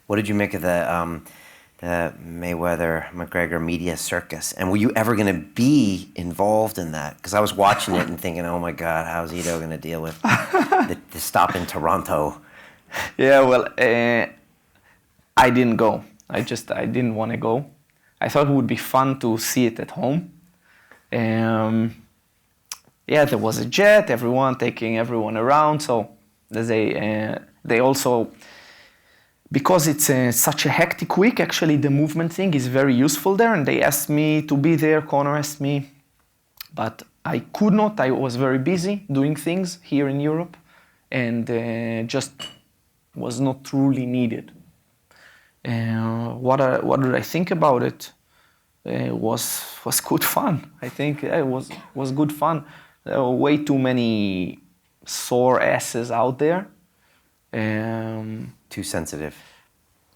What did you make of the Mayweather McGregor media circus? And were you ever going to be involved in that? Because I was watching it and thinking, oh my God, how's Ito going to deal with the stop in Toronto? Yeah, well, I didn't go. I didn't want to go. I thought it would be fun to see it at home. Yeah, there was a jet, everyone taking everyone around. So they also, because it's such a hectic week, actually the movement thing is very useful there. And they asked me to be there, Conor asked me, but I could not. I was very busy doing things here in Europe and just was not truly needed. What did I think about it? Was good fun. I think it was good fun. There were way too many sore asses out there. Too sensitive.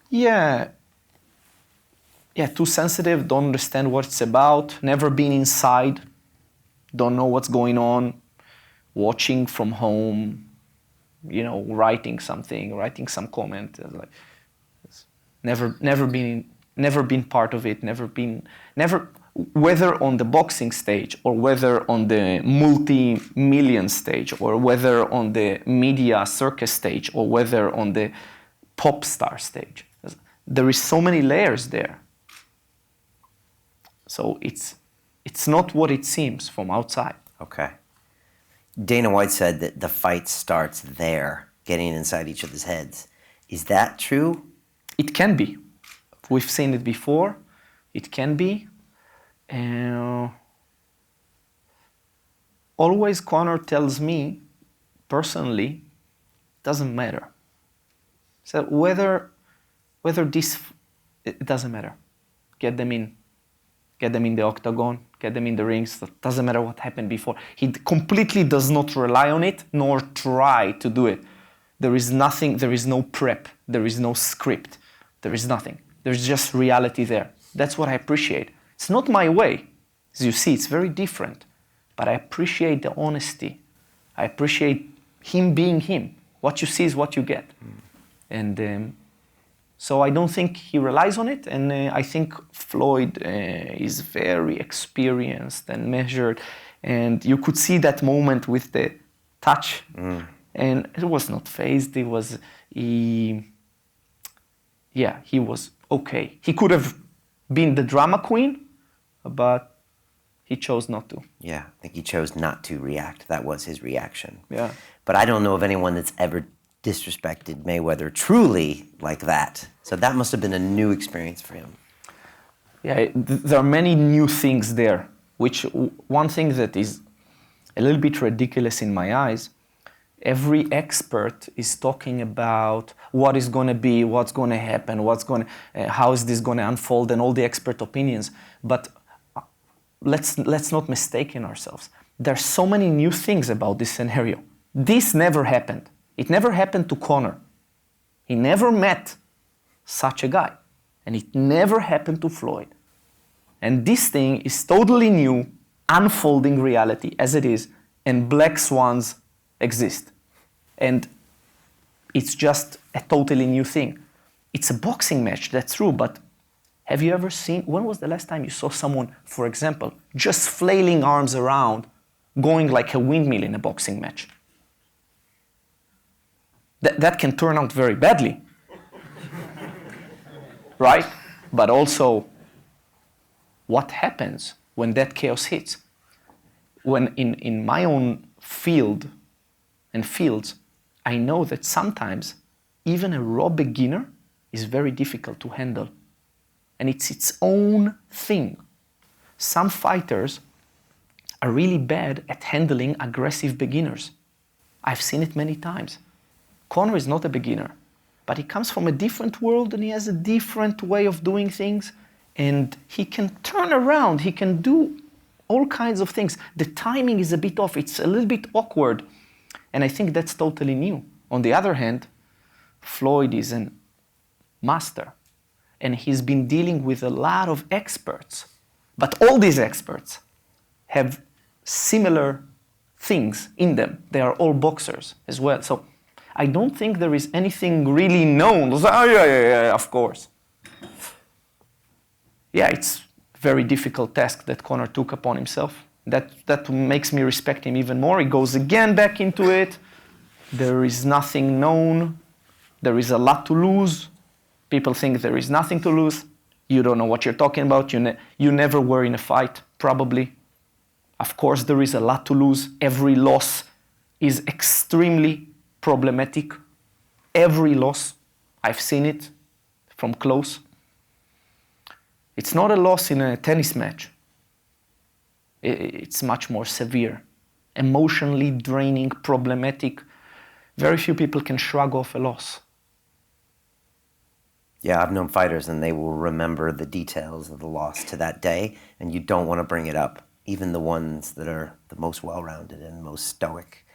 Yeah, too sensitive, don't understand what it's about, never been inside, don't know what's going on, watching from home, writing something, writing some comment. Like, never been part of it, never, whether on the boxing stage or whether on the multi-million stage or whether on the media circus stage or whether on the pop star stage. There is so many layers there. So it's not what it seems from outside. Okay. Dana White said that the fight starts there, getting inside each other's heads. Is that true? It can be. We've seen it before. It can be. Always Conor tells me, personally, doesn't matter. So whether this, it doesn't matter. Get them in the octagon, get them in the rings. It doesn't matter what happened before. He completely does not rely on it, nor try to do it. There is nothing, there is no prep, there is no script, there is nothing. There's just reality there. That's what I appreciate. It's not my way. As you see, it's very different. But I appreciate the honesty. I appreciate him being him. What you see is what you get. And so I don't think he relies on it. And I think Floyd is very experienced and measured. And you could see that moment with the touch. And it was not phased. He was okay. He could have been the drama queen, but he chose not to. Yeah, I think he chose not to react. That was his reaction. Yeah. But I don't know of anyone that's ever disrespected Mayweather truly like that. So that must have been a new experience for him. Yeah, there are many new things there, which one thing that is a little bit ridiculous in my eyes, every expert is talking about what is going to be, what's going to happen, how is this going to unfold, and all the expert opinions. But let's not mistake ourselves. There are so many new things about this scenario. This never happened. It never happened to Conor. He never met such a guy. And it never happened to Floyd. And this thing is totally new, unfolding reality as it is, and black swans exist. And it's just a totally new thing. It's a boxing match, that's true, but have you ever seen, when was the last time you saw someone, for example, just flailing arms around, going like a windmill in a boxing match? That can turn out very badly, right? But also, what happens when that chaos hits? When in my own field and fields, I know that sometimes even a raw beginner is very difficult to handle. And it's its own thing. Some fighters are really bad at handling aggressive beginners. I've seen it many times. Conor is not a beginner, but he comes from a different world and he has a different way of doing things, and he can turn around, he can do all kinds of things. The timing is a bit off, it's a little bit awkward, and I think that's totally new. On the other hand, Floyd is a master, and he's been dealing with a lot of experts, but all these experts have similar things in them. They are all boxers as well. So I don't think there is anything really known. Oh, yeah, of course. Yeah, it's a very difficult task that Conor took upon himself. That makes me respect him even more. He goes again back into it. There is nothing known. There is a lot to lose. People think there is nothing to lose. You don't know what you're talking about. You never were in a fight, probably. Of course, there is a lot to lose. Every loss is extremely problematic. Every loss. I've seen it from close. It's not a loss in a tennis match. It's much more severe. Emotionally draining, problematic. Very few people can shrug off a loss. Yeah, I've known fighters and they will remember the details of the loss to that day, and you don't want to bring it up, even the ones that are the most well-rounded and most stoic.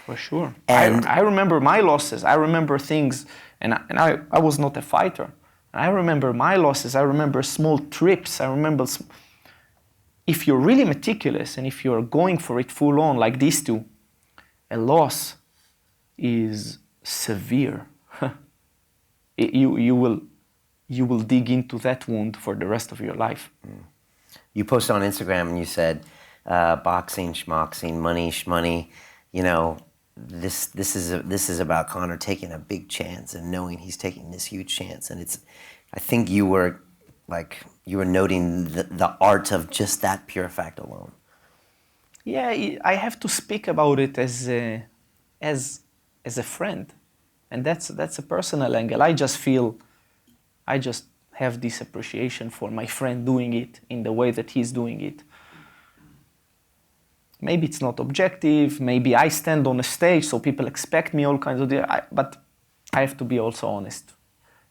For sure. And I remember my losses. I remember things, and I was not a fighter. I remember my losses. I remember small trips. I remember, if you're really meticulous and if you're going for it full on like these two, a loss is severe. You will dig into that wound for the rest of your life. You posted on Instagram and you said, boxing, schmoxing, money, shmoney. You know, this is about Conor taking a big chance and knowing he's taking this huge chance. And I think you were noting the art of just that pure fact alone. Yeah, I have to speak about it as a friend, and that's a personal angle. I just have this appreciation for my friend doing it in the way that he's doing it. Maybe it's not objective, maybe I stand on a stage so people expect me all kinds of but I have to be also honest.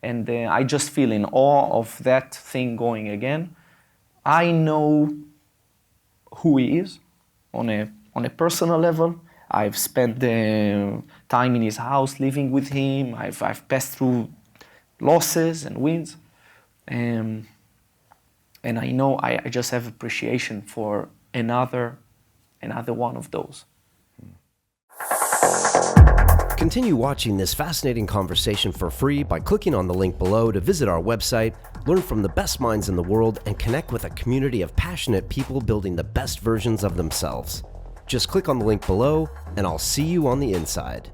And I just feel in awe of that thing going again. I know who he is on a personal level. I've spent time in his house living with him. I've passed through losses and wins. And I know I just have appreciation for another one of those. Continue watching this fascinating conversation for free by clicking on the link below to visit our website, learn from the best minds in the world, and connect with a community of passionate people building the best versions of themselves. Just click on the link below, and I'll see you on the inside.